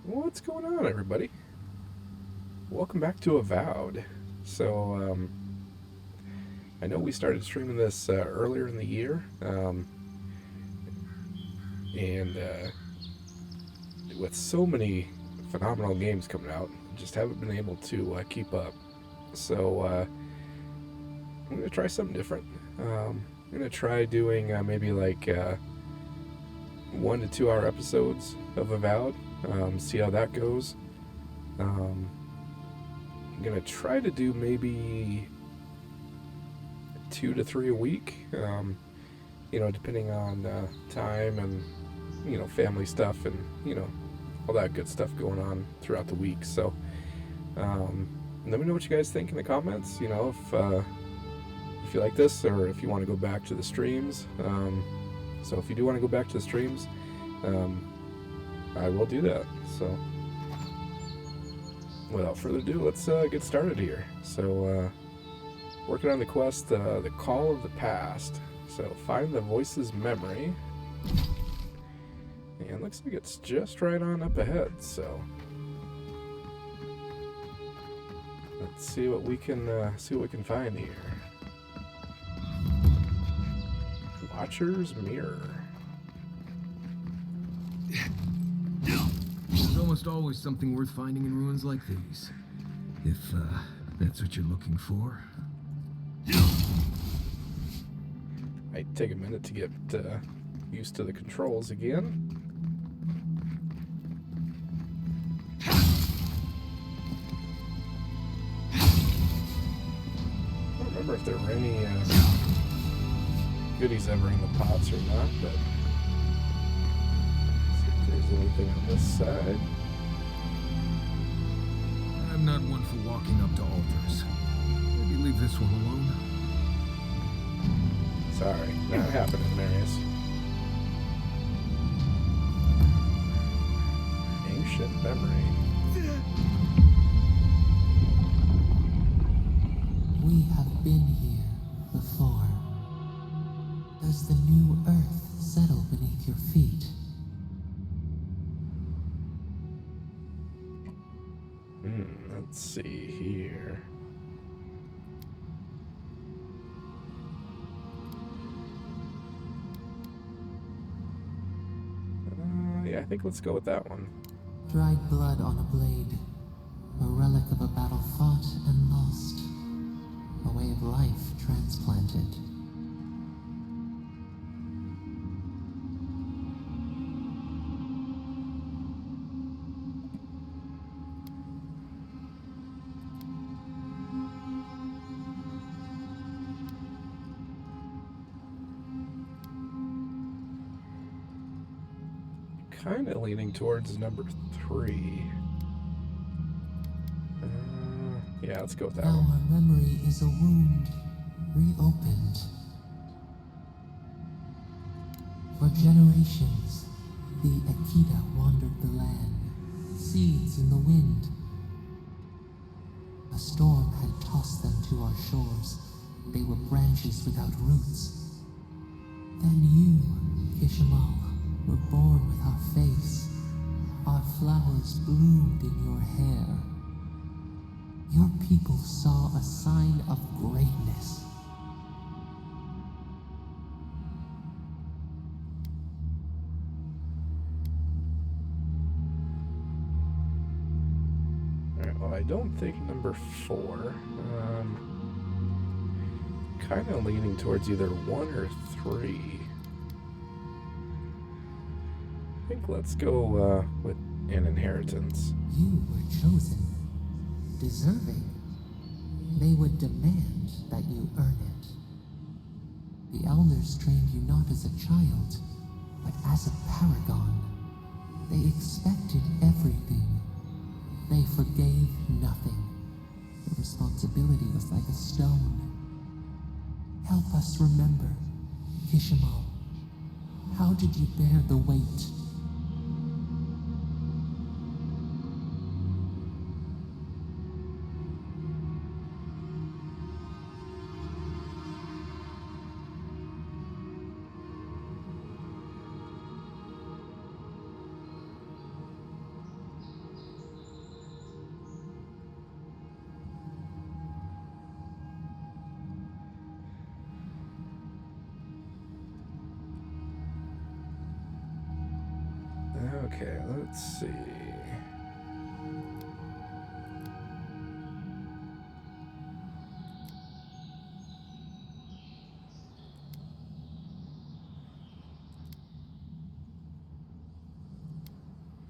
What's going on, everybody? Welcome back to Avowed. So, I know we started streaming this earlier in the year, and with so many phenomenal games coming out, just haven't been able to keep up. So, I'm gonna try something different. I'm gonna try doing maybe like 1 to 2 hour episodes of Avowed. See how that goes. I'm gonna try to do maybe 2 to 3 a week. Depending on time and family stuff and all that good stuff going on throughout the week. So let me know what you guys think in the comments. If you like this or if you want to go back to the streams. So if you do want to go back to the streams, I will do that. So without further ado, let's get started here. So working on the quest, the Call of the Past. So find the voice's memory. And looks like it's just right on up ahead, so let's see what we can find here. Watcher's Mirror. There's almost always something worth finding in ruins like these. If that's what you're looking for. Might take a minute to get used to the controls again. I don't remember if there were any goodies ever in the pots or not, but let's see if there's anything on this side. I'm not one for walking up to altars. Maybe leave this one alone. Sorry, not happening, Marius. Ancient memory. We have been here before. Does the new earth settle beneath your feet? Let's see here. Yeah, I think let's go with that one. Dried blood on a blade. A relic of a battle fought and lost. A way of life transplanted. Kind of leaning towards number 3. Yeah, let's go with that Now one. our memory is a wound, reopened. For generations, the Aedyr wandered the land, seeds in the wind. A storm had tossed them to our shores. They were branches without roots. Then you, Kishimal, were born with our face. Our flowers bloomed in your hair. Your people saw a sign of greatness. Alright, well, I don't think number 4. Kind of leaning towards either 1 or 3. I think let's go with an inheritance. You were chosen, deserving. They would demand that you earn it. The elders trained you not as a child, but as a paragon. They expected everything. They forgave nothing. The responsibility was like a stone. Help us remember, Kishimal. How did you bear the weight? Okay, let's see.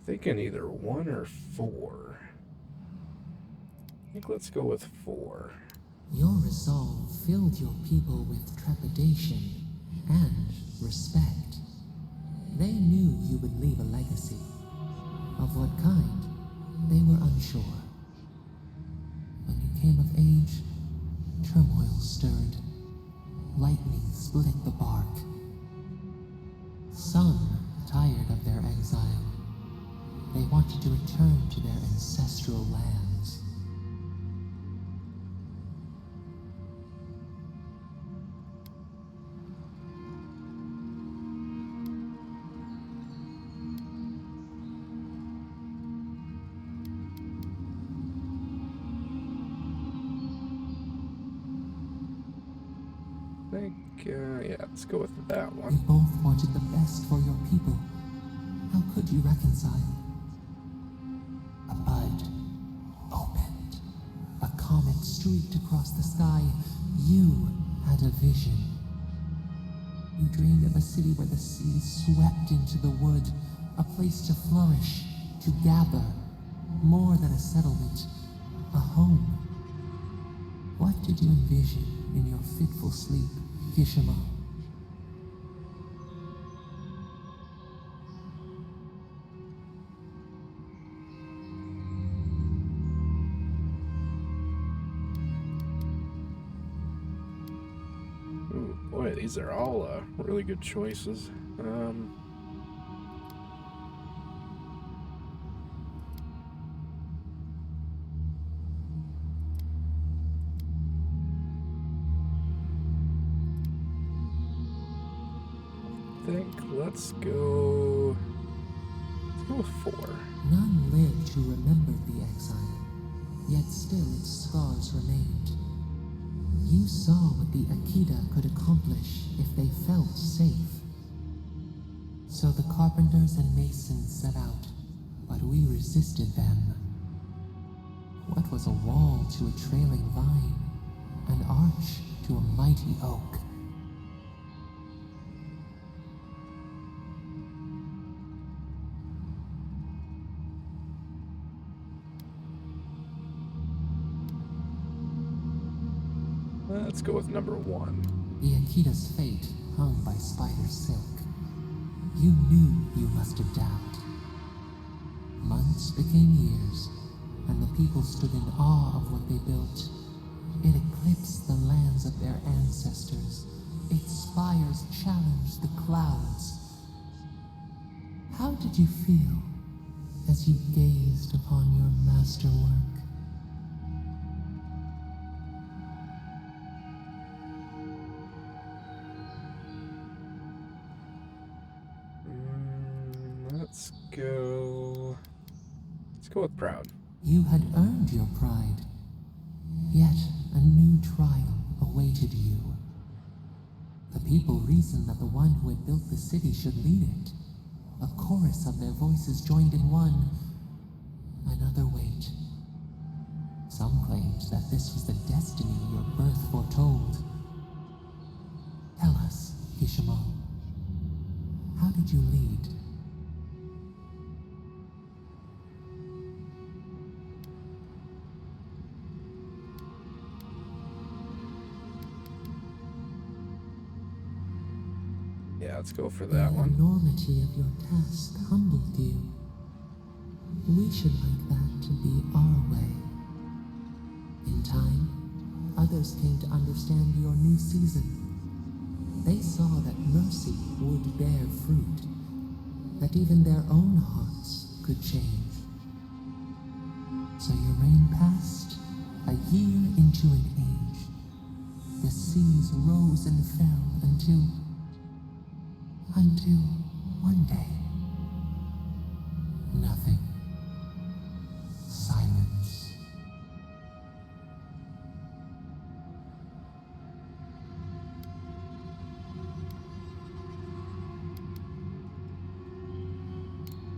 Thinking either 1 or 4. I think let's go with 4. Your resolve filled your people with trepidation and respect. They knew you would leave a legacy. Of what kind, they were unsure. When you came of age, turmoil stirred. Lightning split the bark. Some, tired of their exile, they wanted to return to their ancestral lands. I think, yeah, let's go with that You one. both wanted the best for your people. How could you reconcile? A bud opened. A comet streaked across the sky. You had a vision. You dreamed of a city where the sea swept into the wood, a place to flourish, to gather, more than a settlement, a home. What did you envision in your fitful sleep, Kishima? Ooh, boy, these are all really good choices. I think let's go with 4. None lived who remembered the exile, yet still its scars remained. You saw what the Akita could accomplish if they felt safe. So the carpenters and masons set out, but we resisted them. What was a wall to a trailing vine, an arch to a mighty oak? Let's go with number 1. The Akita's fate hung by spider silk. You knew you must adapt. Months became years, and the people stood in awe of what they built. It eclipsed the lands of their ancestors. Its spires challenged the clouds. How did you feel as you gazed upon your masterwork? Let's go with proud. You had earned your pride, yet a new trial awaited you. The people reasoned that the one who had built the city should lead it. A chorus of their voices joined in one. Another wait. Some claimed that this was the destiny your birth foretold. Tell us, Kishimo, how did you lead? Yeah, let's go for that The one. enormity of your task humbled you. We should like that to be our way. In time, others came to understand your new season. They saw that mercy would bear fruit, that even their own hearts could change. So your reign passed, a year into an age. The seas rose and fell until one day, nothing. Silence.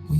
We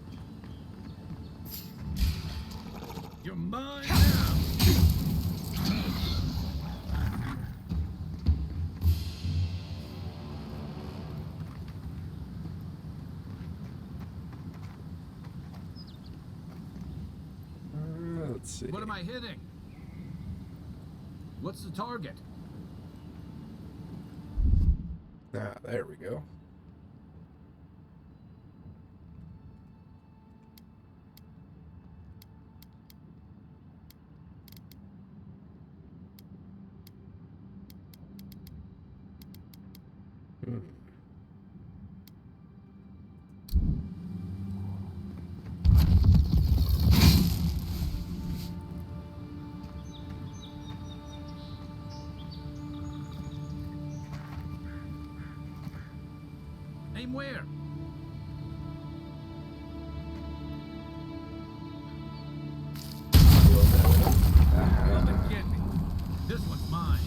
You're mine now. Let's see. What am I hitting? What's the target? Ah, there we go. Aim where? Come and get me. This one's mine.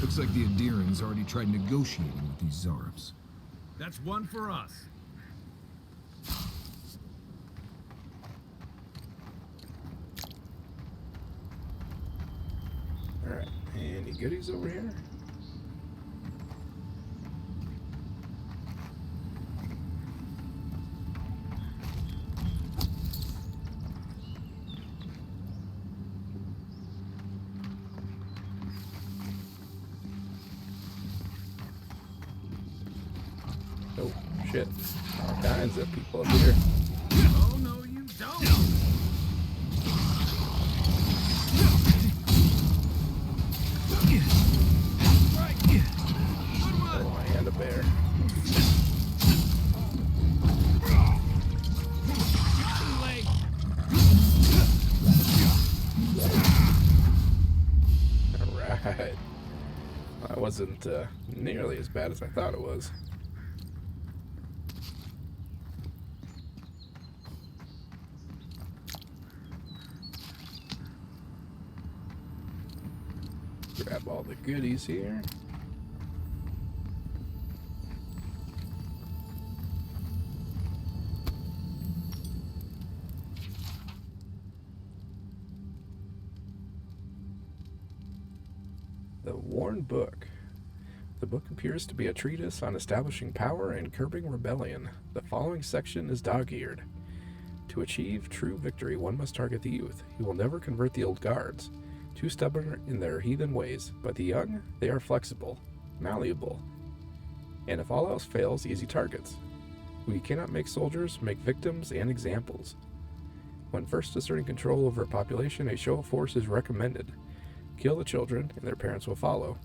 Looks like the Aedyran's already tried negotiating with these Zarps. That's one for us. Alright, any goodies over here? Oh, shit. All kinds of people up here. Oh, no, you don't. Oh, and a bear. Alright. That wasn't nearly as bad as I thought it was. Grab all the goodies here. The Worn Book. The book appears to be a treatise on establishing power and curbing rebellion. The following section is dog-eared. To achieve true victory, one must target the youth. He will never convert the old guards, too stubborn in their heathen ways, but the young, they are flexible, malleable, and if all else fails, easy targets. We cannot make soldiers, make victims and examples. When first asserting control over a population, a show of force is recommended. Kill the children, and their parents will follow.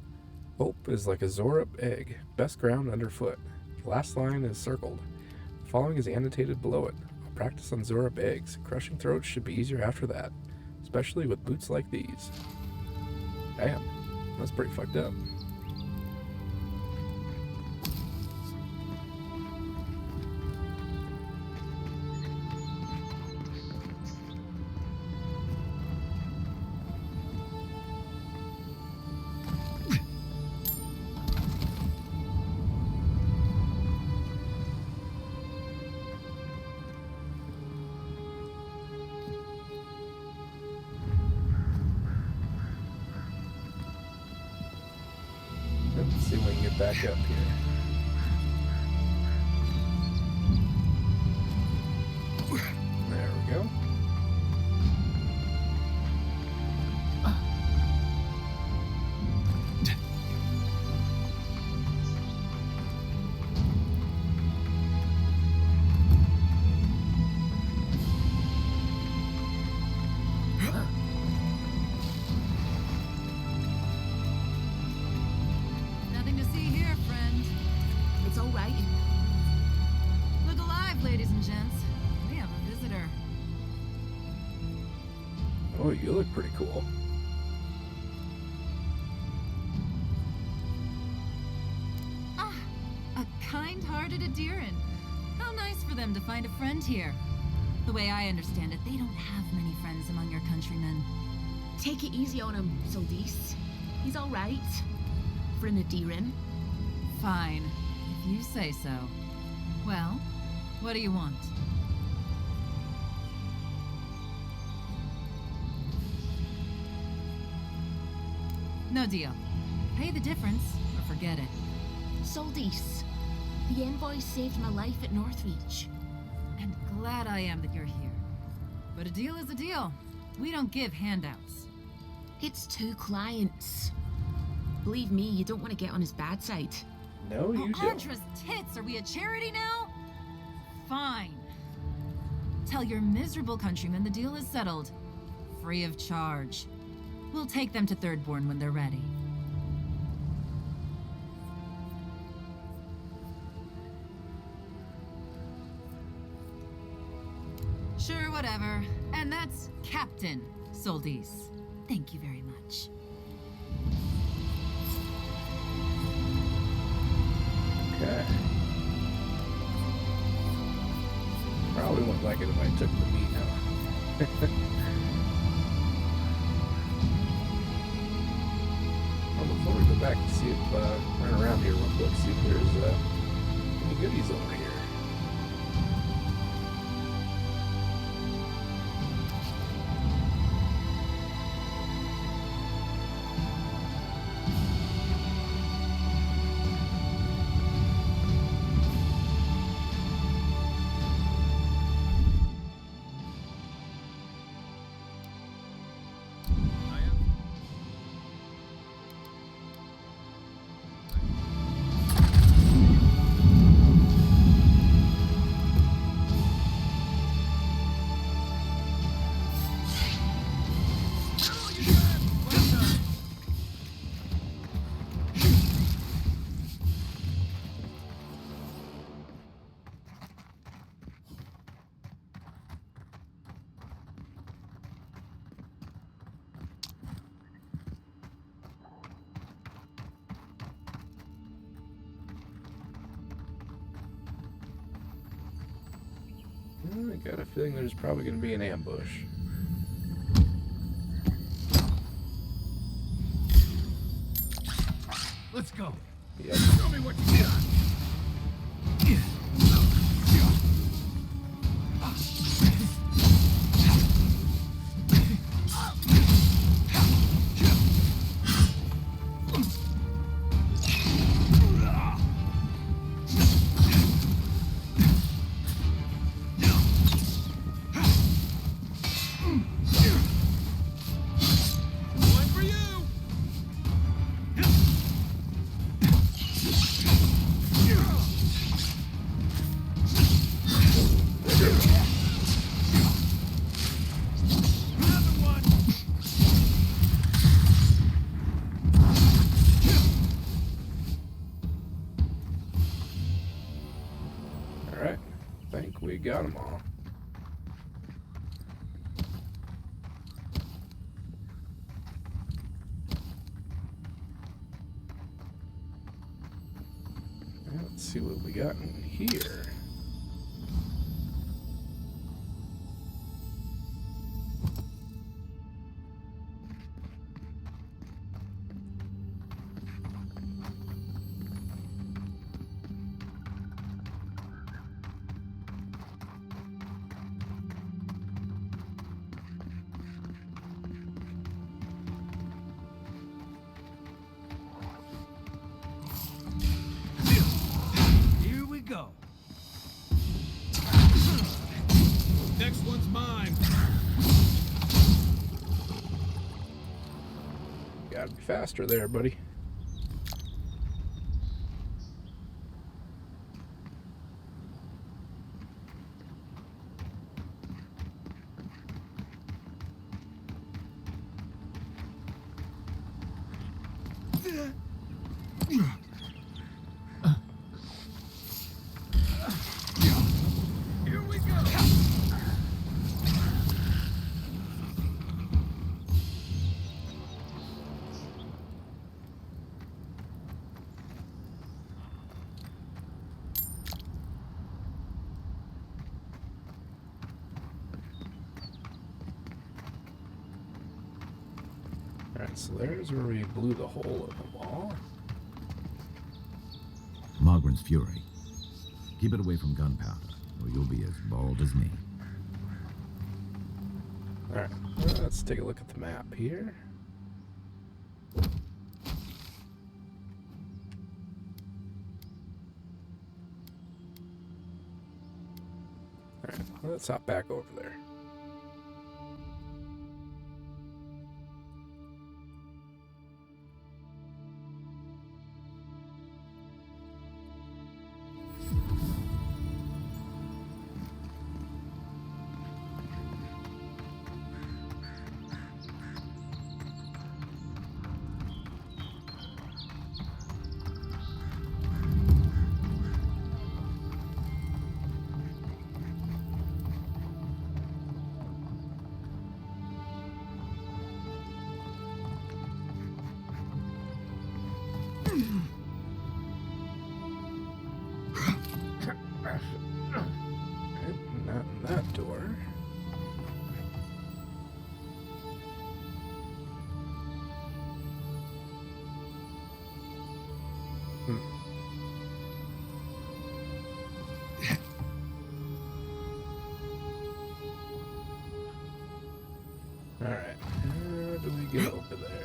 Hope is like a Zorop egg, best ground underfoot. The last line is circled. The following is annotated below it. A practice on Zorop eggs. Crushing throats should be easier after that, especially with boots like these. Damn, that's pretty fucked up. Let's see if we can get back up here. There we go. Nothing to see here, friend. It's all right. Look alive, ladies and gents. We have a visitor. Oh, you look pretty cool. Ah, a kind-hearted Aedyran. How nice for them to find a friend here. The way I understand it, they don't have many friends among your countrymen. Take it easy on him, Soldis. He's all right. For an Aedyran. Fine, if you say so. Well, what do you want? No deal. Pay the difference, or forget it. Soldis, the envoy saved my life at Northreach. And glad I am that you're here. But a deal is a deal. We don't give handouts. It's 2 clients. Believe me, you don't want to get on his bad side. No, you Oh, don't. Andra's tits! Are we a charity now? Fine. Tell your miserable countrymen the deal is settled. Free of charge. We'll take them to Thirdborn when they're ready. Sure, whatever. And that's Captain Soldis. Thank you very much. Okay. Probably wouldn't like it if I took the meat out. Well, before we go back and see if, run around here real quick, see if there's, any goodies over here. I got a feeling there's probably going to be an ambush. Let's go. Yep. Show me what you got. One for you! Another one! Alright. I think we got them all. Let's see what we got in here. Here we go. Next one's mine. Gotta be faster there, buddy. Here we go. Alright, so there's where we blew the hole in the wall. Mogren's fury. Keep it away from gunpowder, or you'll be as bald as me. Alright, let's take a look at the map here. Alright, let's hop back over there. Not in that door. Alright, how do we get over there?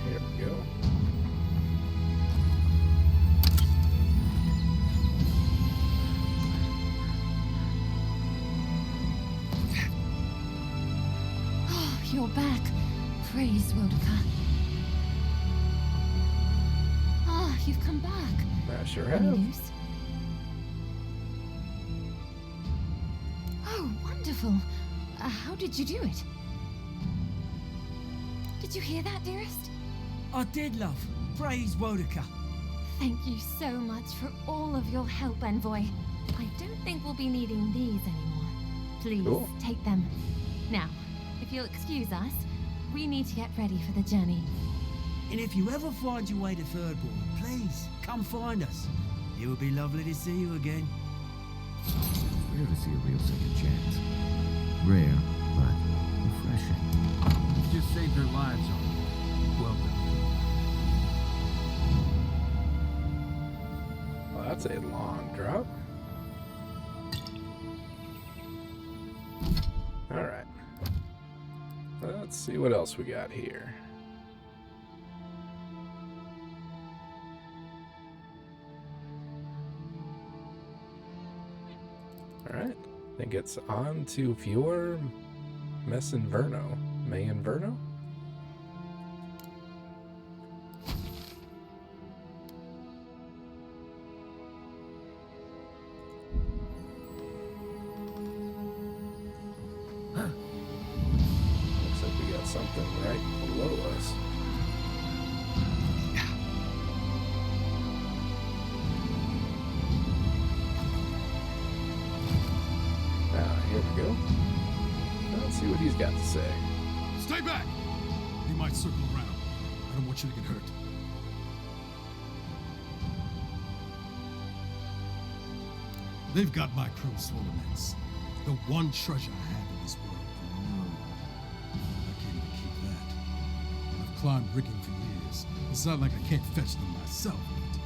Here we go. Oh, you're back. Praise Wodika. Ah, you've come back. I sure Any have. news? Oh, wonderful. How did you do it? Did you hear that, dearest? I did, love. Praise Wodika. Thank you so much for all of your help, Envoy. I don't think we'll be needing these anymore. Please, Cool. take them. Now, if you'll excuse us, we need to get ready for the journey. And if you ever find your way to Thirdborn, please come find us. It would be lovely to see you again. It's rare to see a real second chance. Rare, but refreshing. Just saved their lives on it. Well done. Well, that's a long drop. Alright. Let's see what else we got here. Alright. I think it's on to Fior Inverno. May Inverno? Looks like we got something right below us. Here we go. Let's see what he's got to say. Stay back! He might circle around. I don't want you to get hurt. They've got my crew Swollements. The one treasure I have in this world. No. I can't even keep that. I've climbed rigging for years. It's not like I can't fetch them myself, but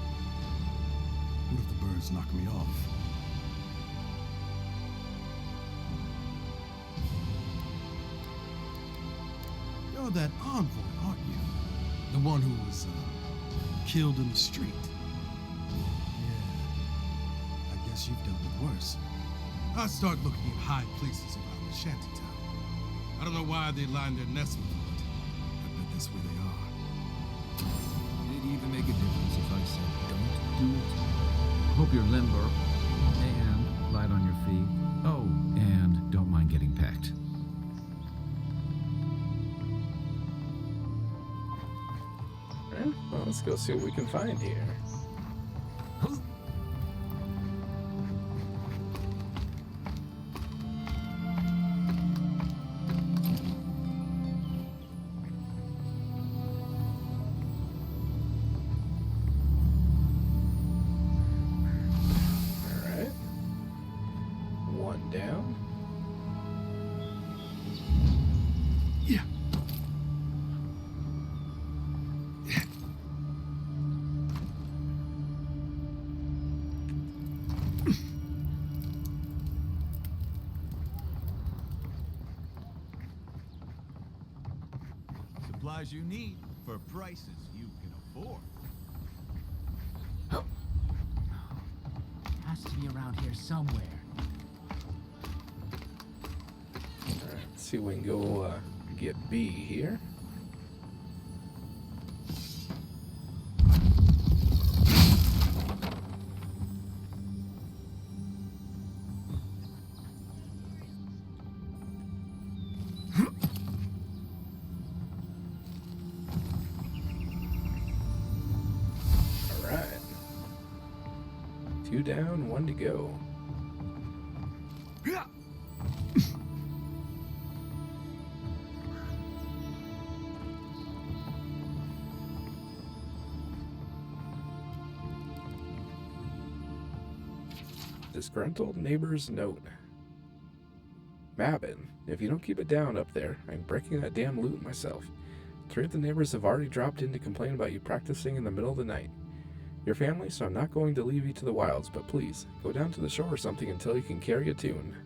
what if the birds knock me off? You're that envoy, aren't you? The one who was killed in the street. Yeah. I guess you've dealt with worse. I start looking in high places around the shantytown. I don't know why they line their nests with them, but I bet that's where they are. Did it even make a difference if I said don't do it? Hope you're limber and light on your feet. Oh, and don't mind getting pecked. Alright, well, let's go see what we can find here. One down. Yeah. Supplies you need for prices you can afford. Has to be around here somewhere. Alright, let's see if we can go get B here. Alright. 2 down, 1 to go. Disgruntled neighbor's note. Mabbin, if you don't keep it down up there, I'm breaking that damn loot myself. 3 of the neighbors have already dropped in to complain about you practicing in the middle of the night. Your family, so I'm not going to leave you to the wilds, but please, go down to the shore or something until you can carry a tune.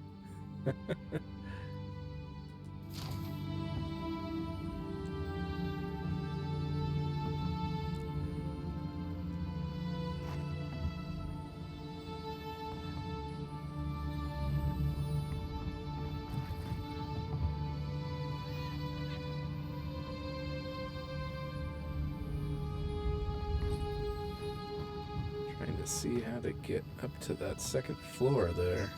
Trying to see how to get up to that 2nd floor there.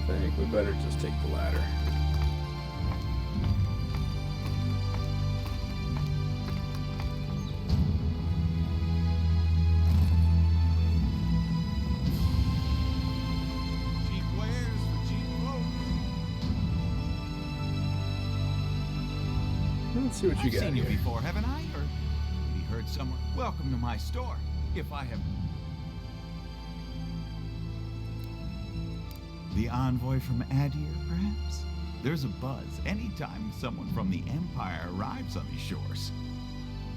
I think we better just take the ladder. Cheap wares for cheap folks. Let's see what you I've got seen you here. before, haven't I? Or maybe heard somewhere. Welcome to my store. If I have. The envoy from Aedyr, perhaps? There's a buzz anytime someone from the Empire arrives on these shores.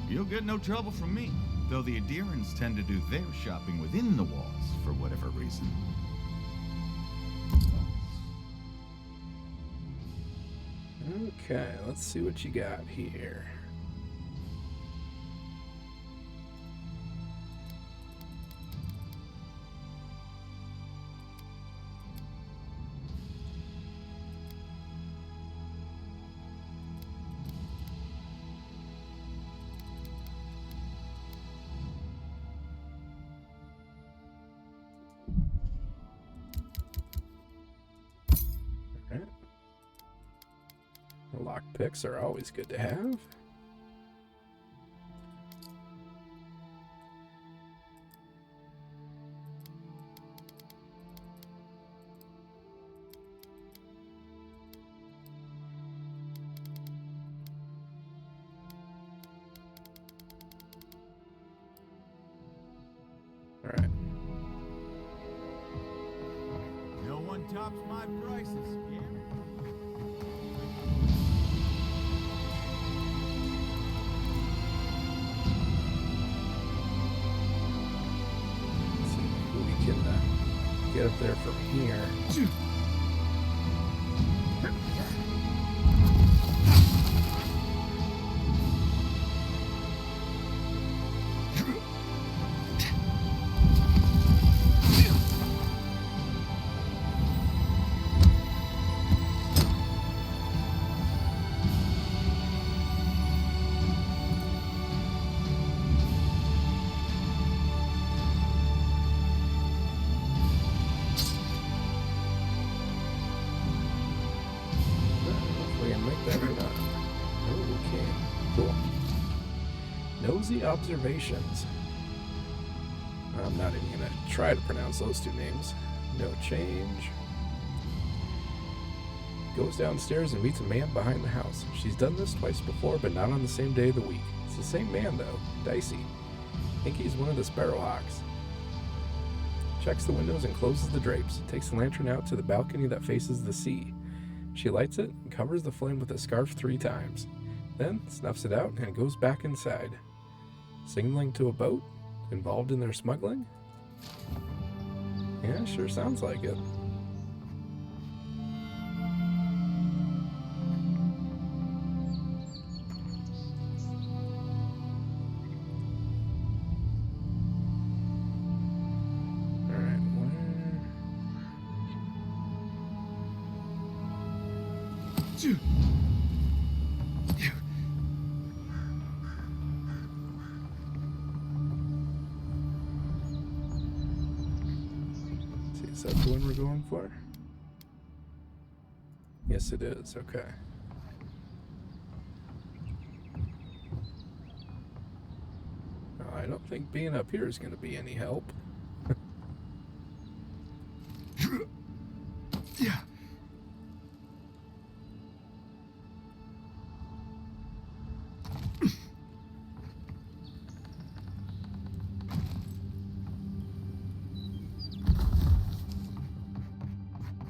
You'll get no trouble from me, though the Aedyrans tend to do their shopping within the walls for whatever reason. Okay, let's see what you got here. Alright. Lockpicks are always good to have. Alright. No one tops my prices, yeah? Let's see who we can get up there from here. Hopefully I can make that or not. Oh, okay. Cool. Nosy Observations. I'm not even going to try to pronounce those 2 names. No change. goes downstairs and meets a man behind the house. She's done this twice before, but not on the same day of the week. It's the same man, though. Dicey. I think he's one of the Sparrowhawks. Checks the windows and closes the drapes. Takes the lantern out to the balcony that faces the sea. She lights it and covers the flame with a scarf 3 times. Then snuffs it out and goes back inside. Signaling to a boat? Involved in their smuggling? Yeah, sure sounds like it. Is that the one we're going for? Yes, it is. Okay. I don't think being up here is going to be any help. Yeah.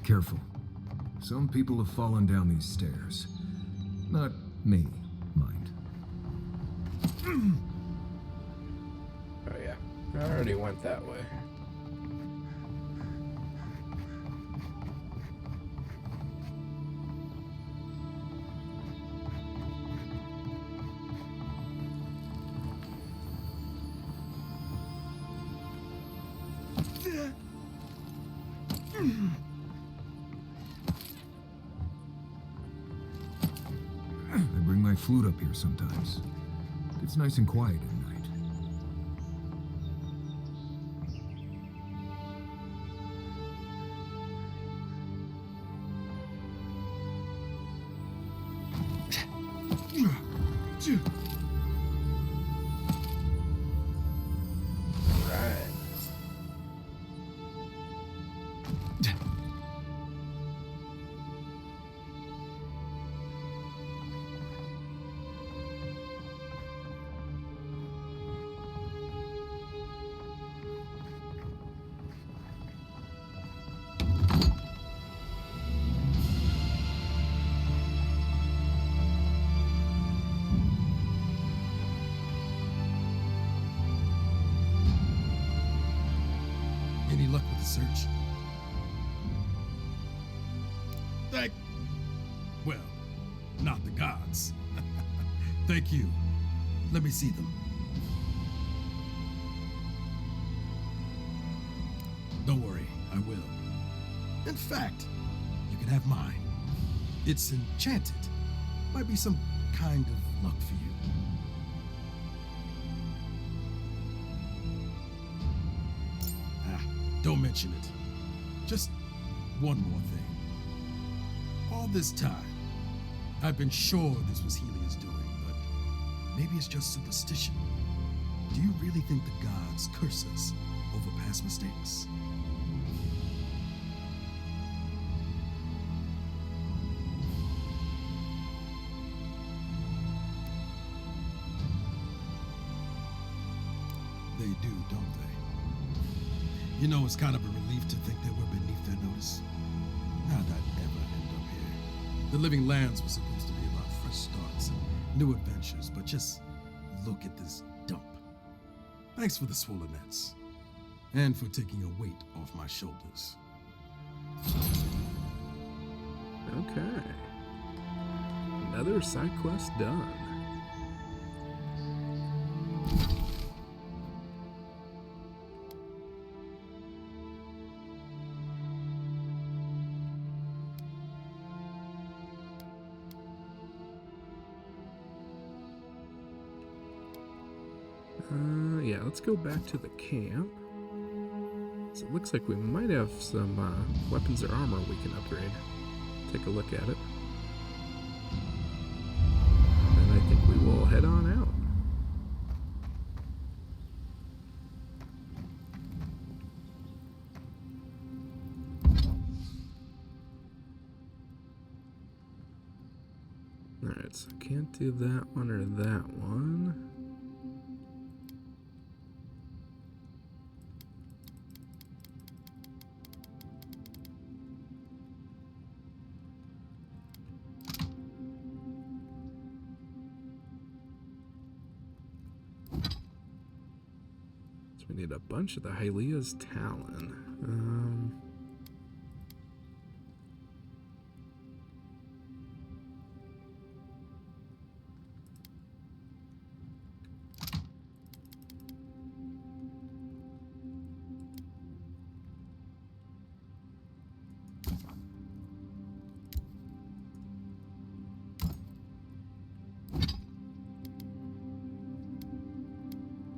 Careful. Some people have fallen down these stairs. Not me, mind. Oh yeah, I already went that way. I bring my flute up here sometimes. It's nice and quiet at night. Any luck with the search? Well, not the gods. Thank you. Let me see them. Don't worry, I will. In fact, you can have mine. It's enchanted. Might be some kind of luck for you. Don't mention it. Just one more thing. All this time, I've been sure this was Helia's doing, but maybe it's just superstition. Do you really think the gods curse us over past mistakes? They do, don't they? You know, it's kind of a relief to think that we're beneath their notice. How'd that ever end up here? The Living Lands was supposed to be about fresh starts and new adventures, but just look at this dump. Thanks for the swollen nets. And for taking a weight off my shoulders. Okay. Another side quest done. Yeah, let's go back to the camp. So it looks like we might have some weapons or armor we can upgrade. Take a look at it. And I think we will head on out. Alright, so can't do that one or that one. So we need a bunch of the Hylia's Talon.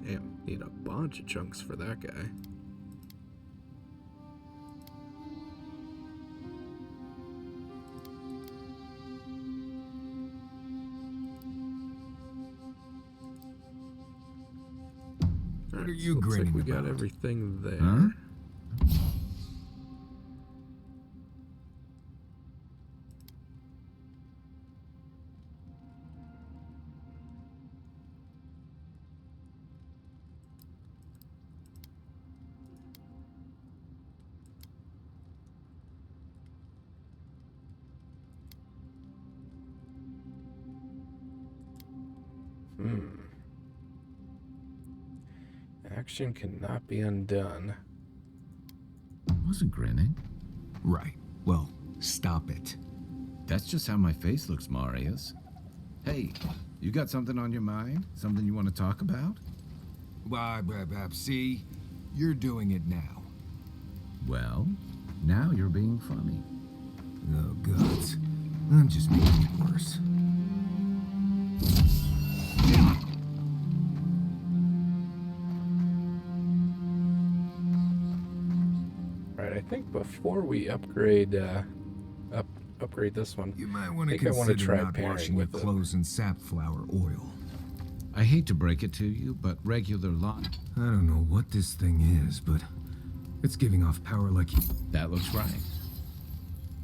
Damn, need a bunch of chunks for that guy. What Alright, are you so looks like grinning we got about? everything there. Huh? Action cannot be undone. Wasn't grinning. Right. Well, stop it. That's just how my face looks, Marius. Hey, you got something on your mind? Something you want to talk about? See, you're doing it now. Well, now you're being funny. Oh, gods. I'm just making it worse. Right, I think before we upgrade upgrade this one, You might want I to think I want to consider try not pairing washing your with it. clothes in safflower oil. I hate to break it to you, but regular lawn. I don't know what this thing is, but it's giving off power like... That looks right.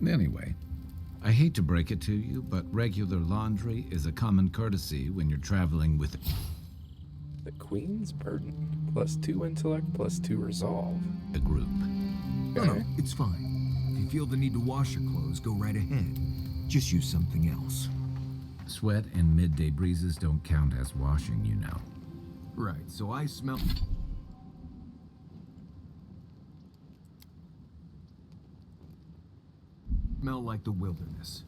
Anyway, I hate to break it to you, but regular laundry is a common courtesy when you're traveling with The Queen's Burden. +2 intellect, +2 resolve. a group. No, it's fine. If you feel the need to wash your clothes, go right ahead. Just use something else. Sweat and midday breezes don't count as washing, you know. Right, so I smell like the wilderness.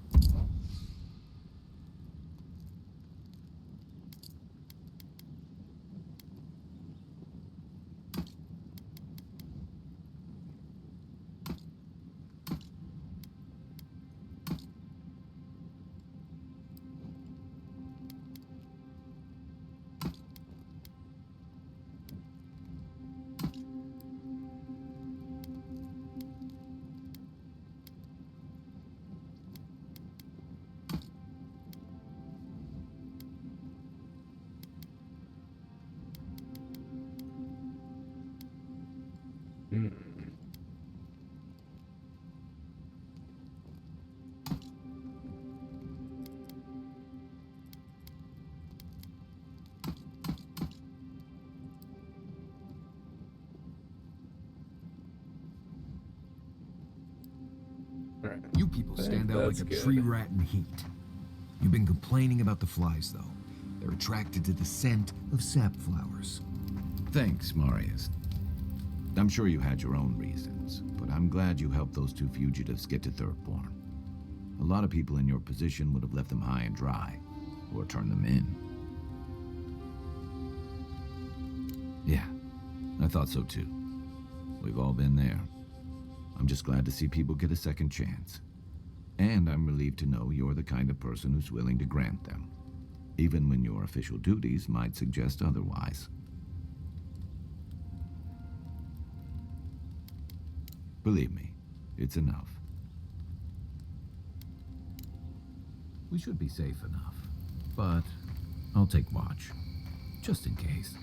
Alright. You people stand out like That's a good. tree rat in heat. You've been complaining about the flies, though. They're attracted to the scent of sap flowers. Thanks, Marius. I'm sure you had your own reasons, but I'm glad you helped those two fugitives get to Thirdborn. A lot of people in your position would have left them high and dry, or turned them in. Yeah, I thought so too. We've all been there. I'm just glad to see people get a second chance. And I'm relieved to know you're the kind of person who's willing to grant them, even when your official duties might suggest otherwise. Believe me, it's enough. We should be safe enough, but I'll take watch, just in case.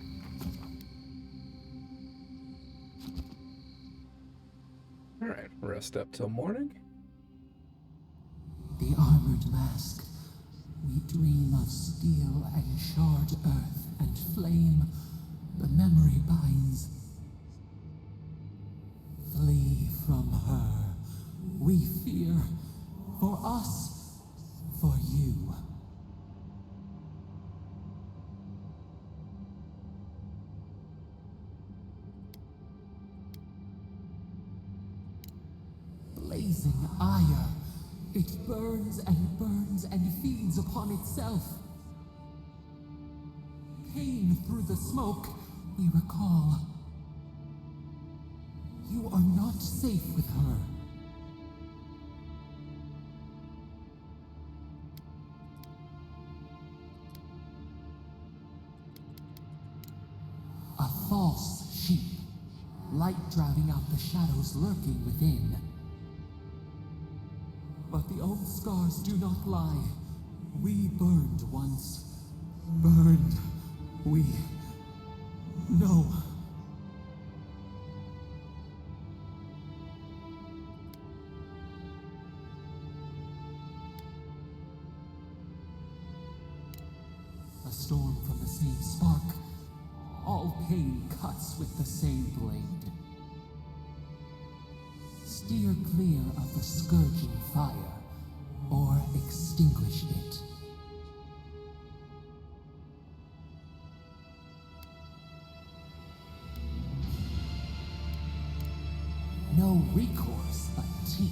Alright, rest up till morning. The armored mask. We charred earth and flame, the memory binds. Flee from her. We fear. For us. For you. Blazing ire. It burns and feeds upon itself. Pain through the smoke, we recall. You are not safe with her. A false sheep, light driving out the shadows lurking within. But the old scars do not lie. We burned once. Burned. We know. A storm from the same spark. All pain cuts with the same blade. Steer clear of the scourging fire, or extinguish it. No recourse but teeth.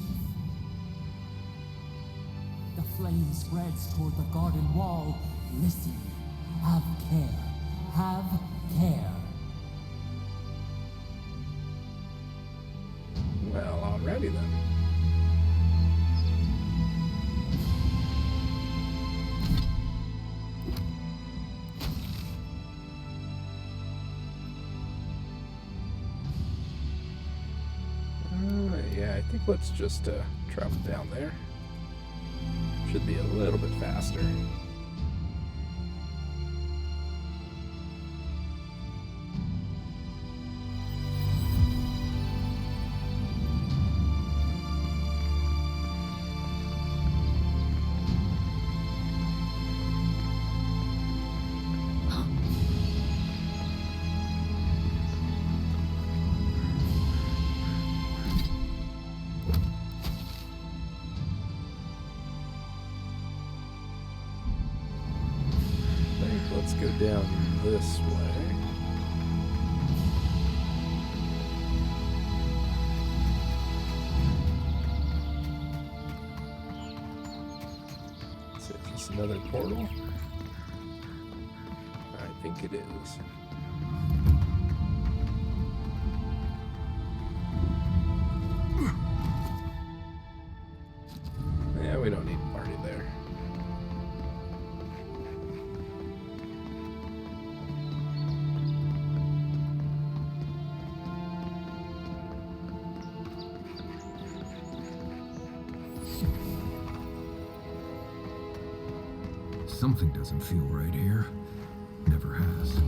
The flame spreads toward the garden wall. Listen. Have care. Have care. Well, alrighty then. Yeah, I think let's just travel down there. Should be a little bit faster. Let's go down this way. Is this another portal? I think it is. Yeah, we don't need a party there. Something doesn't feel right here. Never has.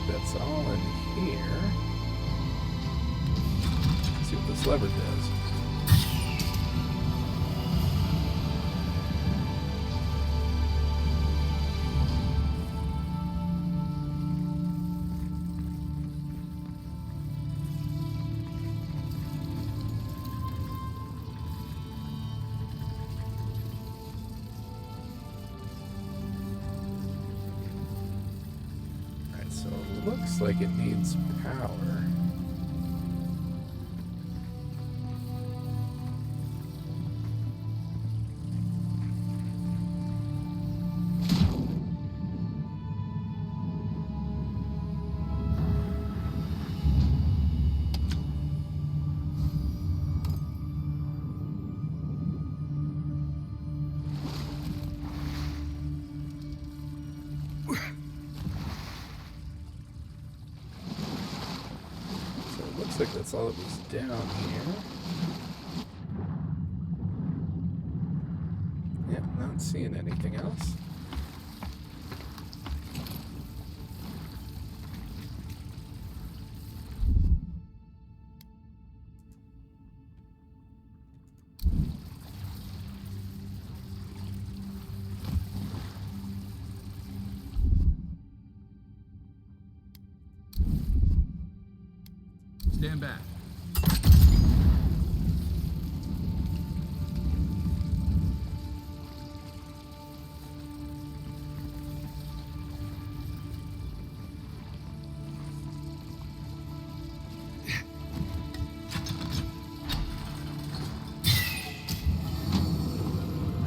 That's all in here. Let's see what this lever does. So looks like it needs power. Looks like that's all that was down here. Yeah, not seeing anything else. Stand back.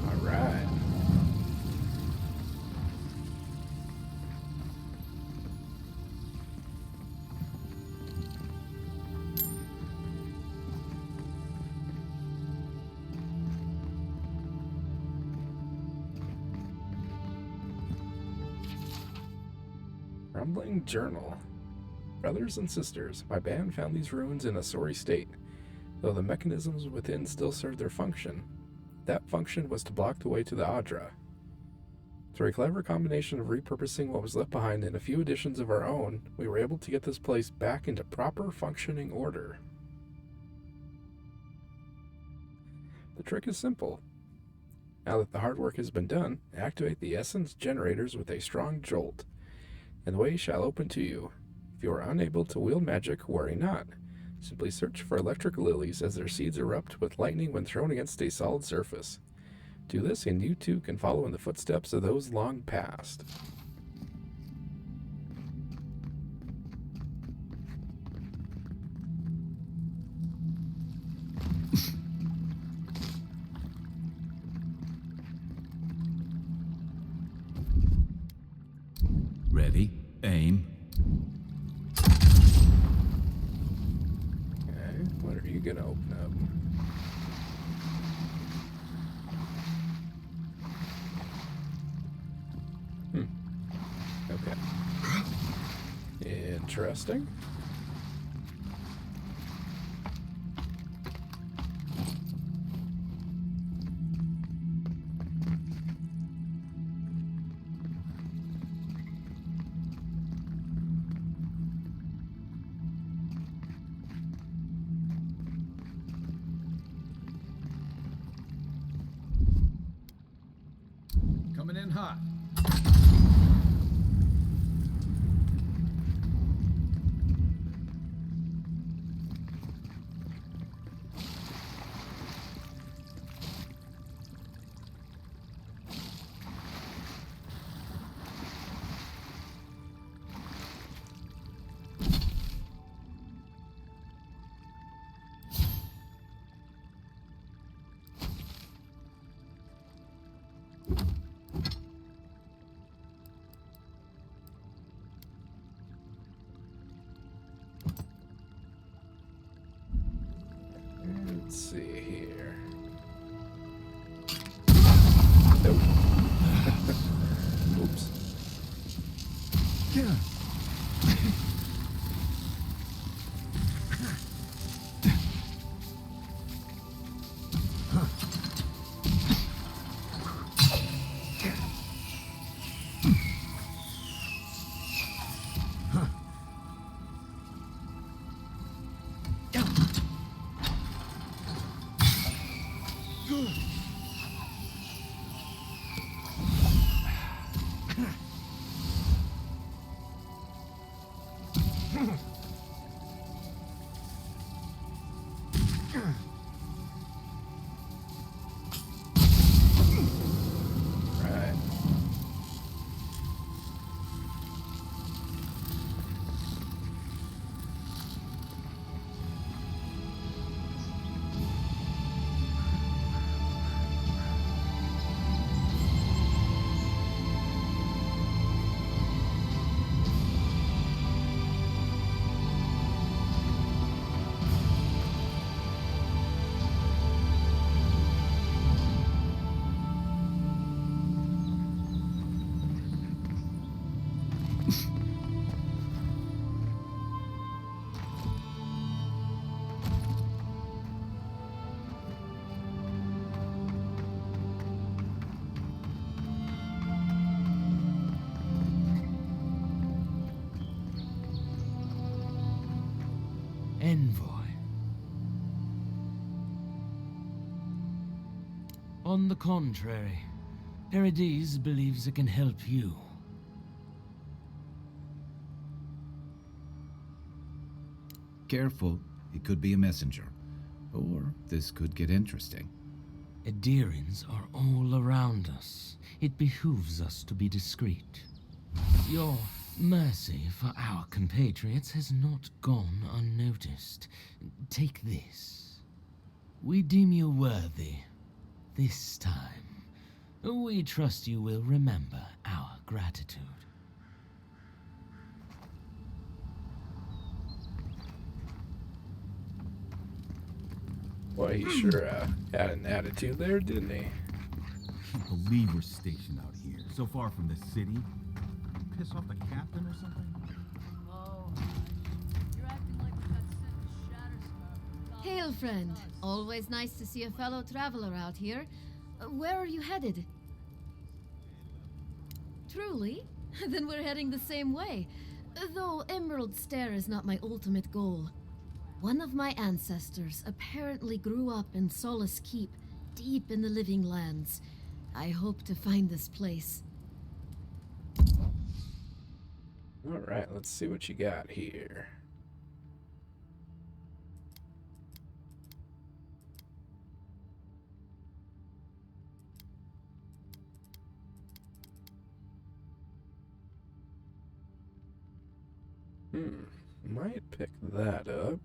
All right. Rumbling Journal. Brothers and sisters, my band found these ruins in a sorry state, though the mechanisms within still served their function. That function was to block the way to the Aedyr. Through a clever combination of repurposing what was left behind and a few additions of our own, we were able to get this place back into proper functioning order. The trick is simple. Now that the hard work has been done, activate the essence generators with a strong jolt, and the way shall open to you. If you are unable to wield magic, worry not. Simply search for electric lilies as their seeds erupt with lightning when thrown against a solid surface. Do this and you too can follow in the footsteps of those long past. Ready? Aim. Okay, what are you gonna open up? Okay. Interesting. Coming in hot. Let's see here. Oops. Yeah. Right. Envoy. On the contrary, Paradise believes it can help you. Careful, he could be a messenger. Or this could get interesting. Aedyrians are all around us. It behooves us to be discreet. Your mercy for our compatriots has not gone unnoticed. Take this. We deem you worthy. This time, we trust you will remember our gratitude. Well, he sure had an attitude there, didn't he? Can't believe we're stationed out here, so far from the city. Piss off the captain or something? Oh, you're acting like we got sent to Shatterstar. Hail, friend. Always nice to see a fellow traveler out here. Where are you headed? Truly? Then we're heading the same way. Though Emerald Stair is not my ultimate goal. One of my ancestors apparently grew up in Solace Keep, deep in the Living Lands. I hope to find this place. Alright, let's see what you got here. Might pick that up.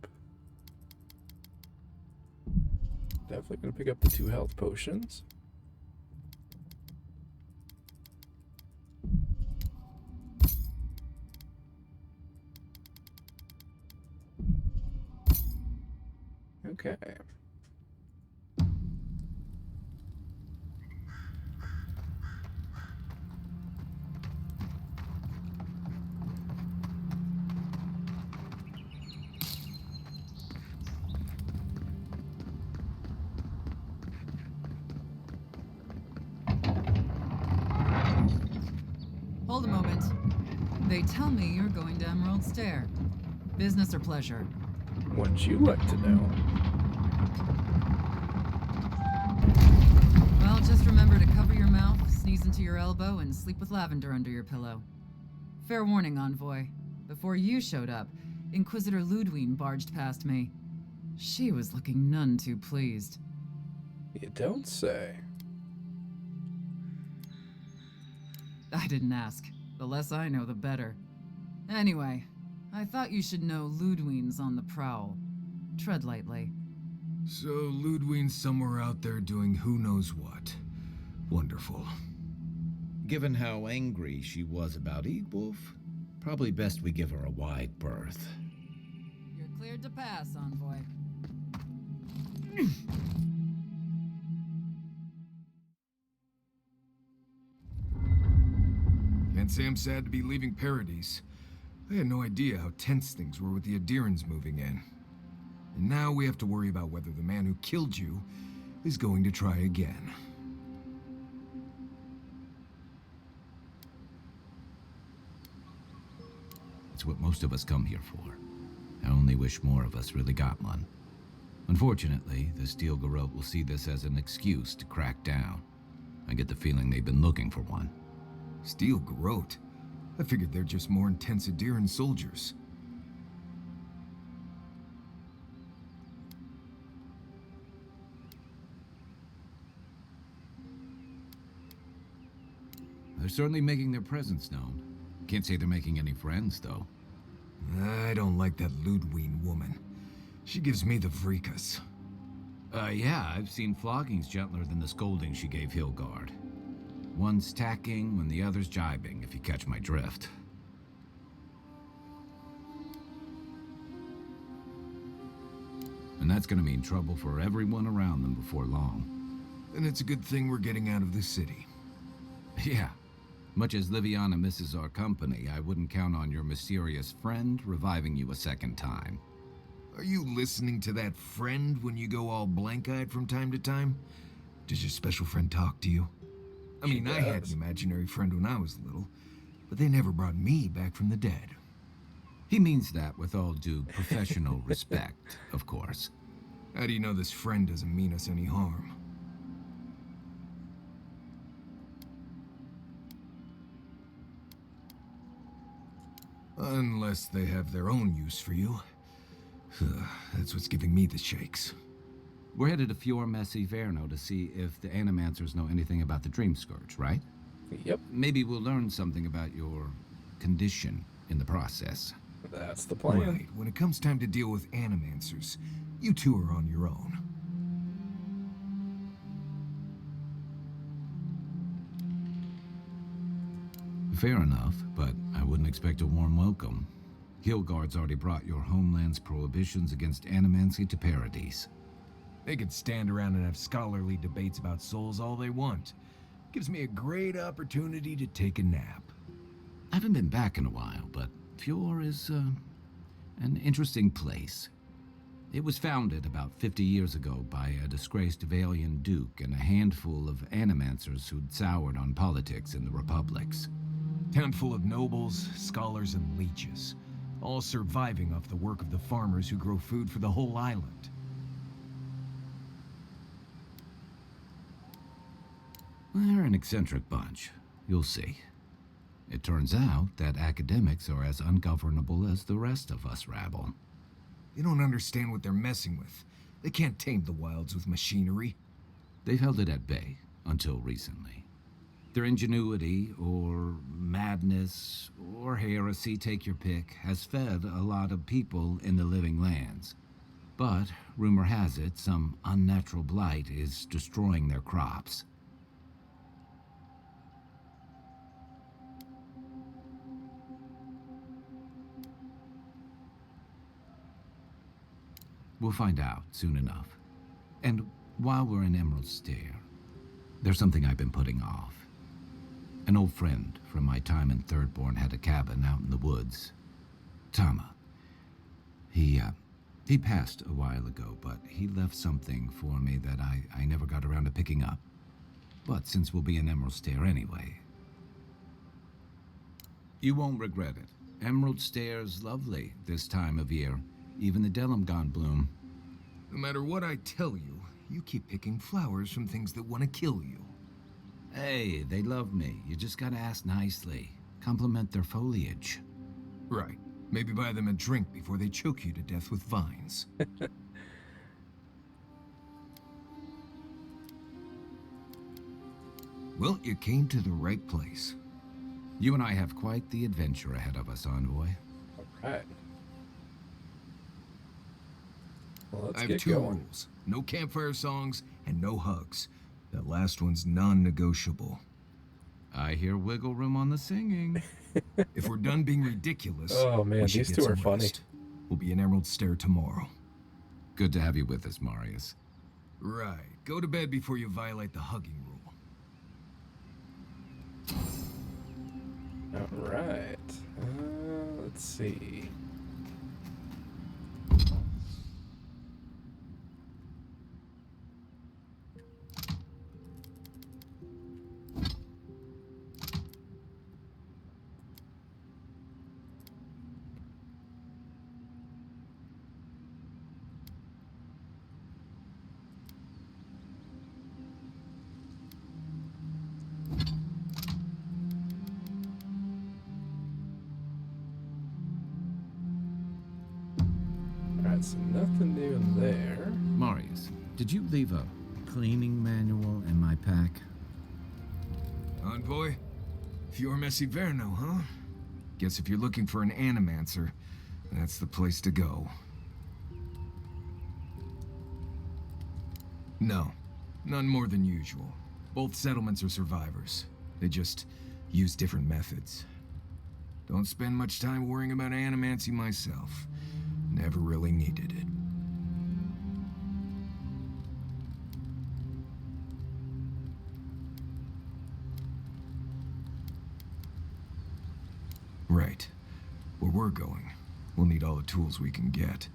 Definitely gonna pick up the 2 health potions. Okay. Hold a moment. They tell me you're going to Emerald Stair. Business or pleasure? What'd you like to know? Well, just remember to cover your mouth, sneeze into your elbow, and sleep with lavender under your pillow. Fair warning, Envoy. Before you showed up, Inquisitor Ludwine barged past me. She was looking none too pleased. You don't say. I didn't ask. The less I know, the better. Anyway, I thought you should know Ludwine's on the prowl. Tread lightly. So Ludwine's somewhere out there doing who knows what. Wonderful. Given how angry she was about Eagwolf, probably best we give her a wide berth. You're cleared to pass, Envoy. Can't say I'm sad to be leaving Paradise. I had no idea how tense things were with the Aedyrans moving in. And now we have to worry about whether the man who killed you is going to try again. It's what most of us come here for. I only wish more of us really got one. Unfortunately, the Steel Garrote will see this as an excuse to crack down. I get the feeling they've been looking for one. Steel Garrote? I figured they're just more intense Aedyran soldiers. They're certainly making their presence known. Can't say they're making any friends, though. I don't like that Ludwine woman. She gives me the freakus. Yeah, I've seen floggings gentler than the scolding she gave Hilgard. One's tacking when the other's jibing, if you catch my drift. And that's gonna mean trouble for everyone around them before long. And it's a good thing we're getting out of the city. Yeah. Much as Liviana misses our company, I wouldn't count on your mysterious friend reviving you a second time. Are you listening to that friend when you go all blank-eyed from time to time? Does your special friend talk to you? I mean, I had an imaginary friend when I was little, but they never brought me back from the dead. He means that with all due professional respect, of course. How do you know this friend doesn't mean us any harm? Unless they have their own use for you. That's what's giving me the shakes. We're headed to Fior Inverno to see if the Animancers know anything about the Dream Scourge, right? Yep. Maybe we'll learn something about your condition in the process. That's the plan. Right. When it comes time to deal with Animancers, you two are on your own. Fair enough, but I wouldn't expect a warm welcome. Hillguard's already brought your homeland's prohibitions against animancy to Paradise. They could stand around and have scholarly debates about souls all they want. Gives me a great opportunity to take a nap. I haven't been back in a while, but Fior is, an interesting place. It was founded about 50 years ago by a disgraced Valian duke and a handful of animancers who'd soured on politics in the republics. Town full of nobles, scholars, and leeches, all surviving off the work of the farmers who grow food for the whole island. They're an eccentric bunch. You'll see. It turns out that academics are as ungovernable as the rest of us rabble. You don't understand what they're messing with. They can't tame the wilds with machinery. They've held it at bay, until recently. Their ingenuity, or madness, or heresy, take your pick, has fed a lot of people in the living lands. But, rumor has it, some unnatural blight is destroying their crops. We'll find out soon enough. And while we're in Emerald Stair, there's something I've been putting off. An old friend from my time in Thirdborn had a cabin out in the woods. Tama. He passed a while ago, but he left something for me that I never got around to picking up. But since we'll be in Emerald Stair anyway... You won't regret it. Emerald Stair's lovely this time of year. Even the Delimgon bloom. No matter what I tell you, you keep picking flowers from things that want to kill you. Hey, they love me. You just gotta ask nicely. Compliment their foliage. Right. Maybe buy them a drink before they choke you to death with vines. Well, you came to the right place. You and I have quite the adventure ahead of us, Envoy. Alright. Well, let's I have get two going. rules. No campfire songs and no hugs. That last one's non-negotiable. I hear wiggle room on the singing. If we're done being ridiculous, Oh man, we should these get two are some funny. rest. We'll be in Emerald Stair tomorrow. Good to have you with us, Marius. Right. Go to bed before you violate the hugging rule. Alright. Let's see. Alright, so nothing new there. Marius, did you leave a cleaning manual in my pack? Envoy? Fior Inverno, huh? Guess if you're looking for an animancer, that's the place to go. No, none more than usual. Both settlements are survivors. They just use different methods. Don't spend much time worrying about animancy myself. Never really needed it. Right. Where we're going, we'll need all the tools we can get.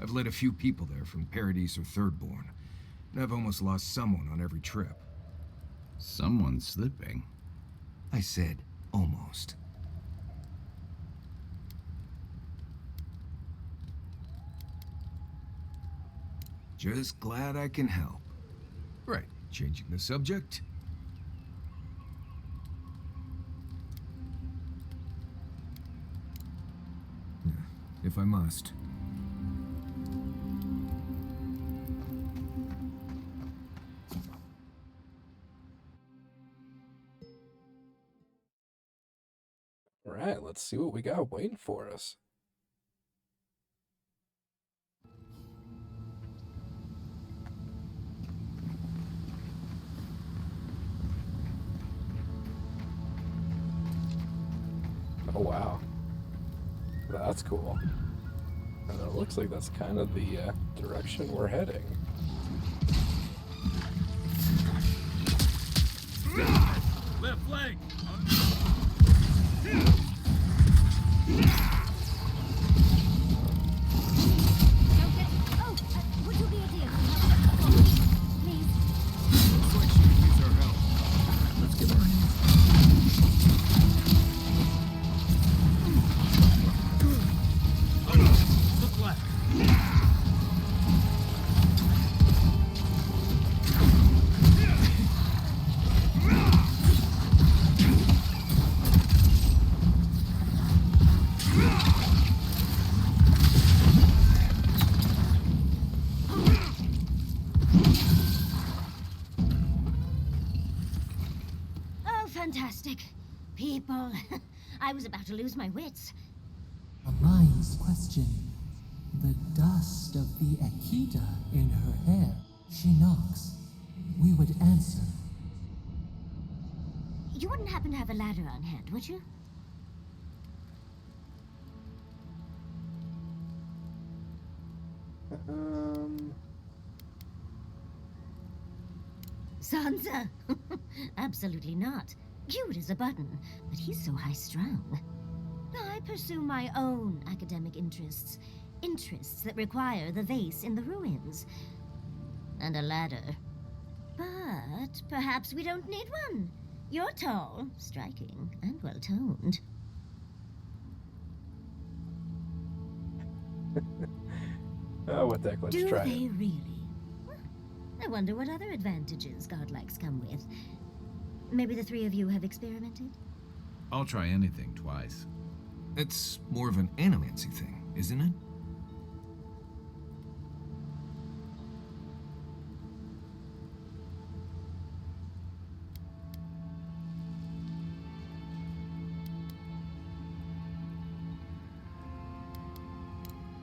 I've led a few people there from Paradise or Thirdborn, and I've almost lost someone on every trip. Someone's slipping. I said almost. Just glad I can help. Right, changing the subject. If I must. All right, let's see what we got waiting for us. Oh, wow. That's cool. And it looks like that's kind of the direction we're heading. Left flank! Would you be a dear? Please. Looks like she could use our help. Let's give her a hand. Look left. Oh, fantastic. People. I was about to lose my wits. A mind's question. The dust of the Aedyr in her hair. She knocks. We would answer. You wouldn't happen to have a ladder on hand, would you? Sansa? Absolutely not. Cute as a button, but he's so high-strung. I pursue my own academic interests. Interests that require the vase in the ruins. And a ladder. But perhaps we don't need one. You're tall, striking, and well-toned. Oh, what the heck, let's Do try they it. really? I wonder what other advantages godlikes come with. Maybe the three of you have experimented? I'll try anything twice. It's more of an animancy thing, isn't it?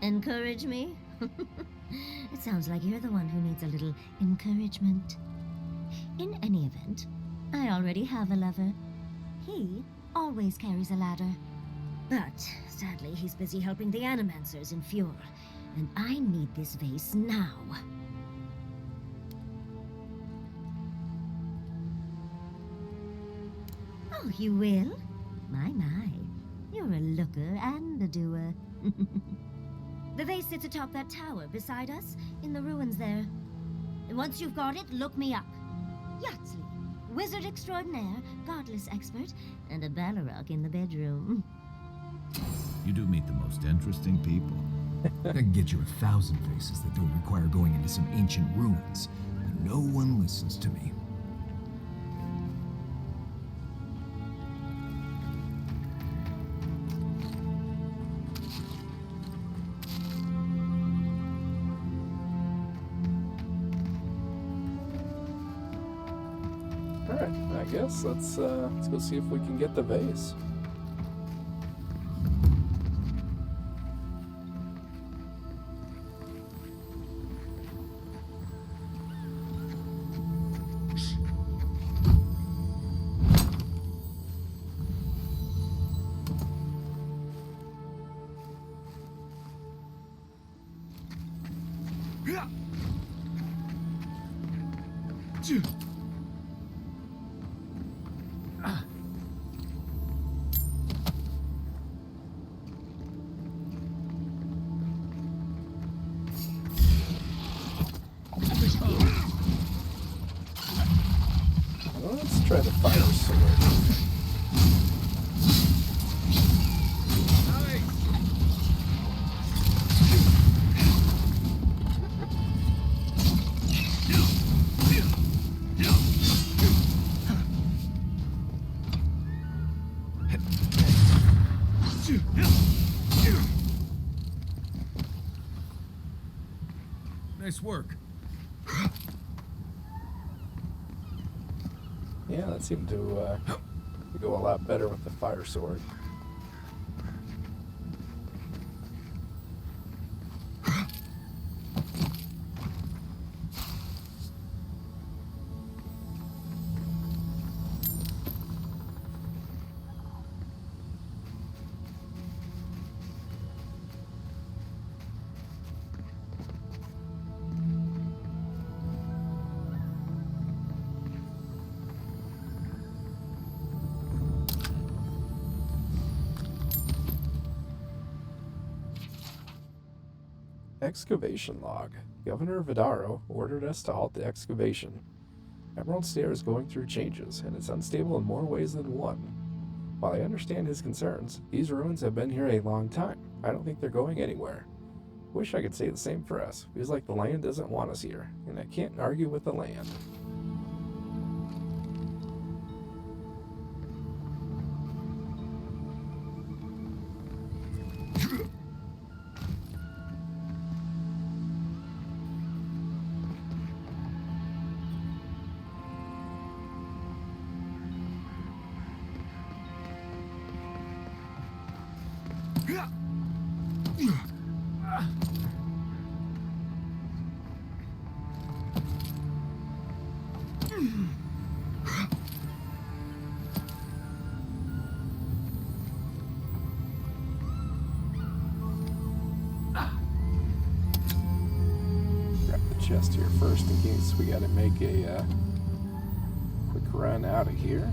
Encourage me? It sounds like you're the one who needs a little encouragement. In any event, I already have a lover. He always carries a ladder. But sadly, he's busy helping the animancers in Fior, and I need this vase now. Oh, you will? My. You're a looker and a doer. The vase sits atop that tower beside us, in the ruins there. And once you've got it, look me up. Yahtzee, wizard extraordinaire, godless expert, and a Balrog in the bedroom. You do meet the most interesting people. I can get you 1,000 faces that don't require going into some ancient ruins, but no one listens to me. Alright, I guess let's go see if we can get the vase. try the fire sword. Nice work. Yeah, that seemed to go a lot better with the fire sword. Excavation log. Governor Vidaro ordered us to halt the excavation. Emerald Stair is going through changes, and it's unstable in more ways than one. While I understand his concerns, these ruins have been here a long time. I don't think they're going anywhere. Wish I could say the same for us. Feels like the land doesn't want us here, and I can't argue with the land. Chest here first in case we gotta make a quick run out of here.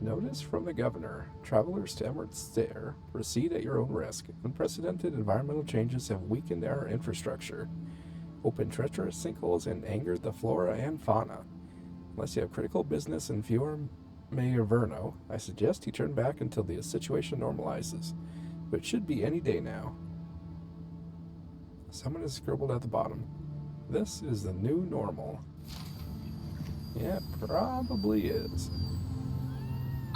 Notice from the governor. Travelers to Emerald Stair, proceed at your own risk. Unprecedented environmental changes have weakened our infrastructure, opened treacherous sinkholes, and angered the flora and fauna. Unless you have critical business in Fior Inverno, I suggest you turn back until the situation normalizes. But it should be any day now. Someone has scribbled at the bottom. This is the new normal. Yeah, probably is.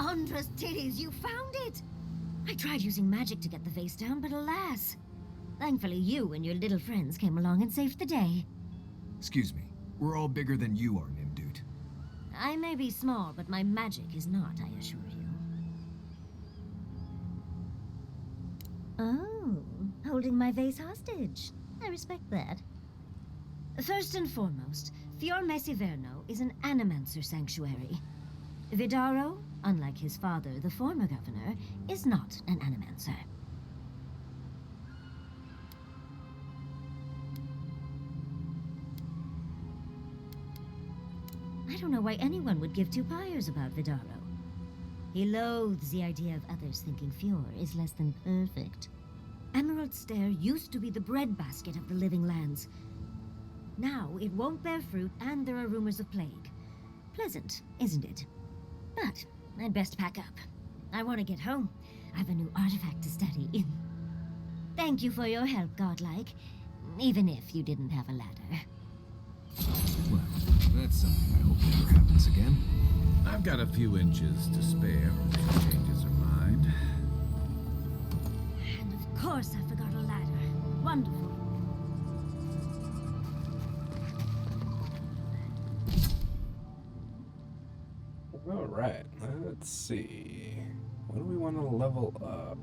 Andra's titties, you found it! I tried using magic to get the face down, but alas. Thankfully you and your little friends came along and saved the day. Excuse me, we're all bigger than you are, Nimdude. I may be small, but my magic is not, I assure you. Oh, holding my vase hostage. I respect that. First and foremost, Fior Inverno is an animancer sanctuary. Vidaro, unlike his father, the former governor, is not an animancer. I don't know why anyone would give two pyres about Vidaro. He loathes the idea of others thinking Fior is less than perfect. Emerald Stair used to be the breadbasket of the living lands. Now it won't bear fruit, and there are rumors of plague. Pleasant, isn't it? But I'd best pack up. I want to get home. I have a new artifact to study. Thank you for your help, Godlike. Even if you didn't have a ladder. Well, that's something I hope never happens again. I've got a few inches to spare if she changes her mind. course I forgot a ladder. Wonderful. Alright, let's see. What do we want to level up?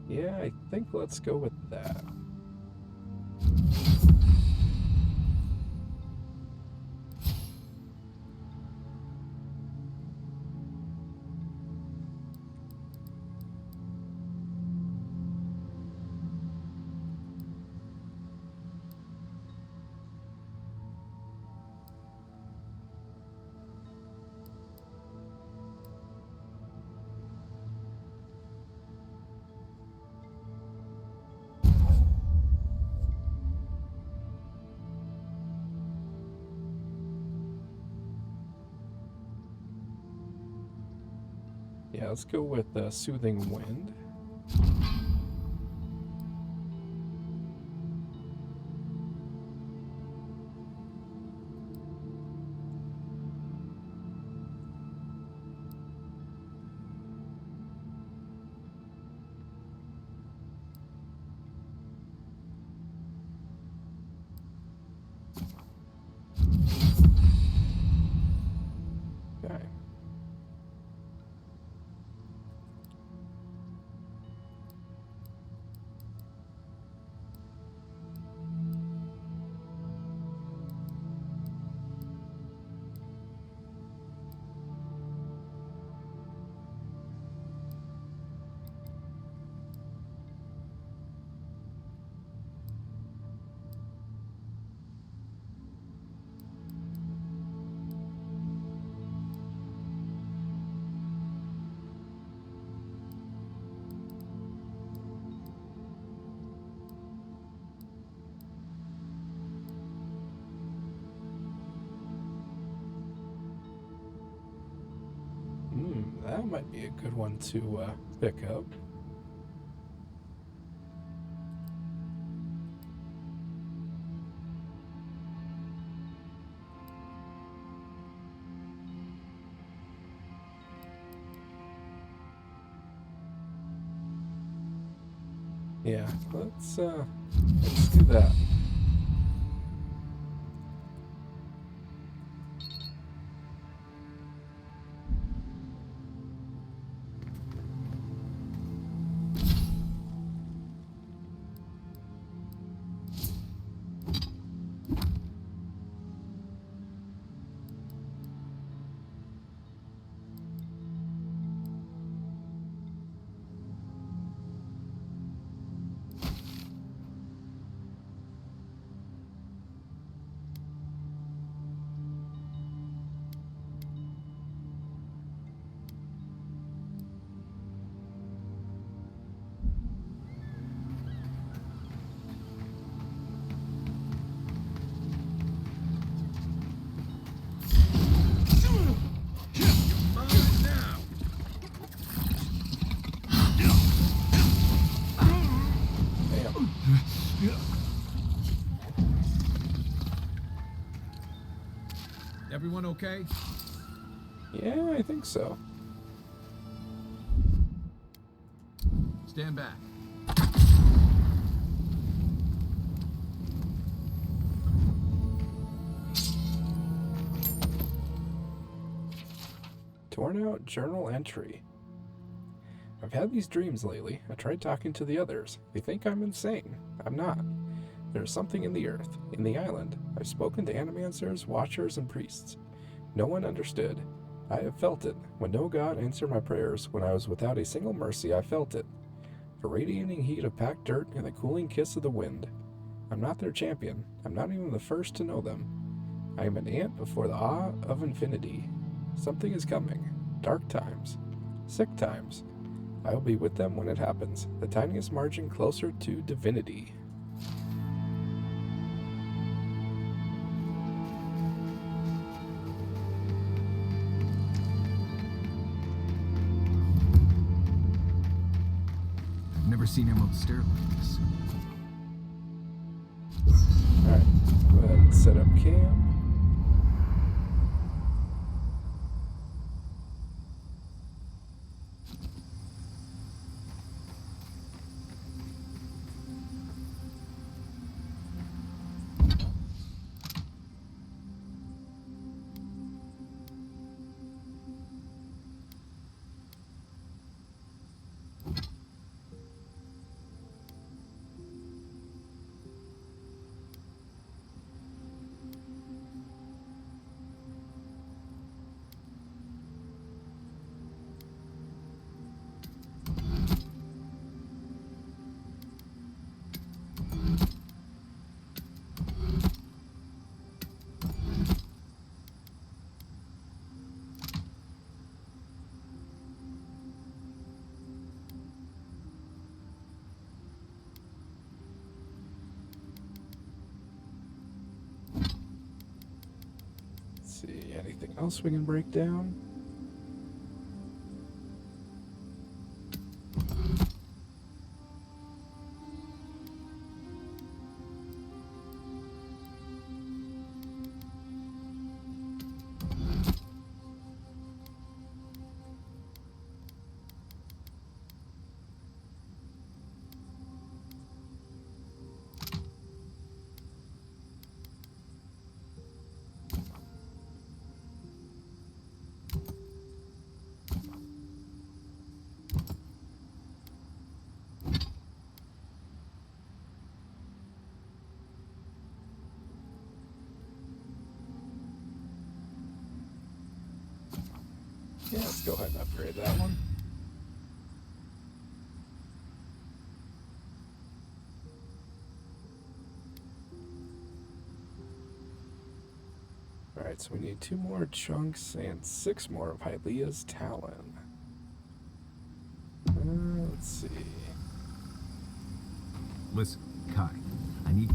Yeah, I think let's go with that. Yeah, let's go with Soothing Wind. Okay. That might be a good one to pick up. Yeah, let's do that. Everyone okay? Yeah, I think so. Stand back. Torn out journal entry. I've had these dreams lately. I tried talking to the others. They think I'm insane. I'm not. There is something in the earth, in the island. I've spoken to animancers, watchers, and priests. No one understood. I have felt it. When no god answered my prayers, when I was without a single mercy, I felt it. The radiating heat of packed dirt and the cooling kiss of the wind. I'm not their champion. I'm not even the first to know them. I am an ant before the awe of infinity. Something is coming. Dark times. Sick times. I will be with them when it happens. The tiniest margin closer to divinity. never seen Emerald Stair like this. Alright, go ahead and set up camp. See, anything else we can break down? Yeah, let's go ahead and upgrade that one. Alright, so we need 2 more chunks and 6 more of Hylia's Talon. Let's see. Listen, Kai, I need...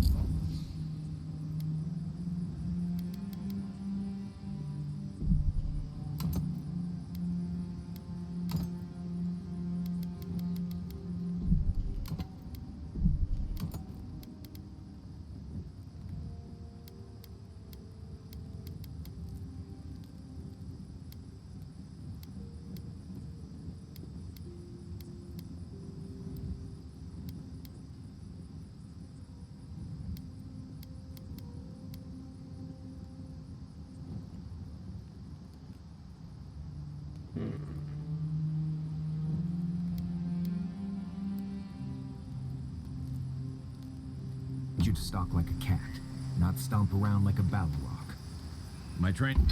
you to stalk like a cat, not stomp around like a battle rock. My train...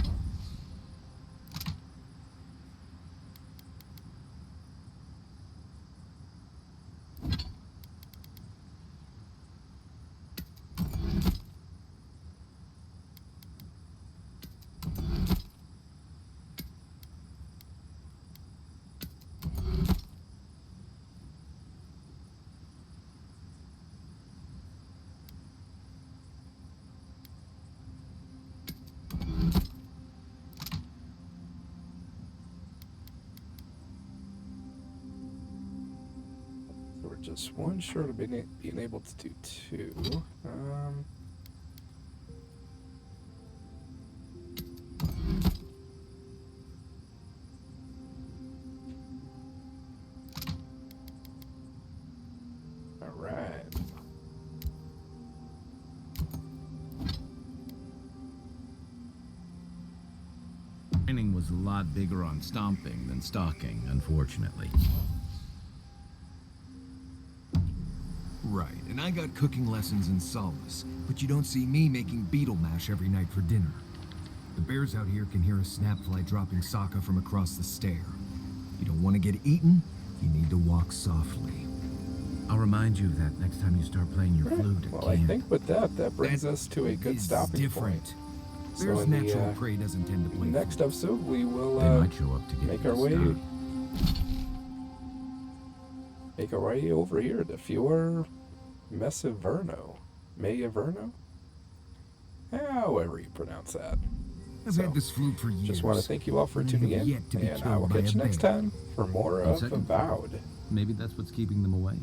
Just one short of being able to do 2. All right. Training was a lot bigger on stomping than stalking, unfortunately. Right, and I got cooking lessons in Solace, but you don't see me making beetle mash every night for dinner. The bears out here can hear a snapfly dropping Sokka from across the stair. You don't want to get eaten, you need to walk softly. I'll remind you of that next time you start playing your flute at Well, camp. I think with that brings us to a good stopping different. point. Bears' So in natural the prey doesn't tend to play next episode, we will They might show up to get make you our way start. Make our way over here to Fior Inverno. Inverno? However you pronounce that. I've had this flute for years. Just want to thank you all for tuning in, Yet to be and I killed will by catch a you next bear. time for more On of second Avowed. Maybe that's what's keeping them away.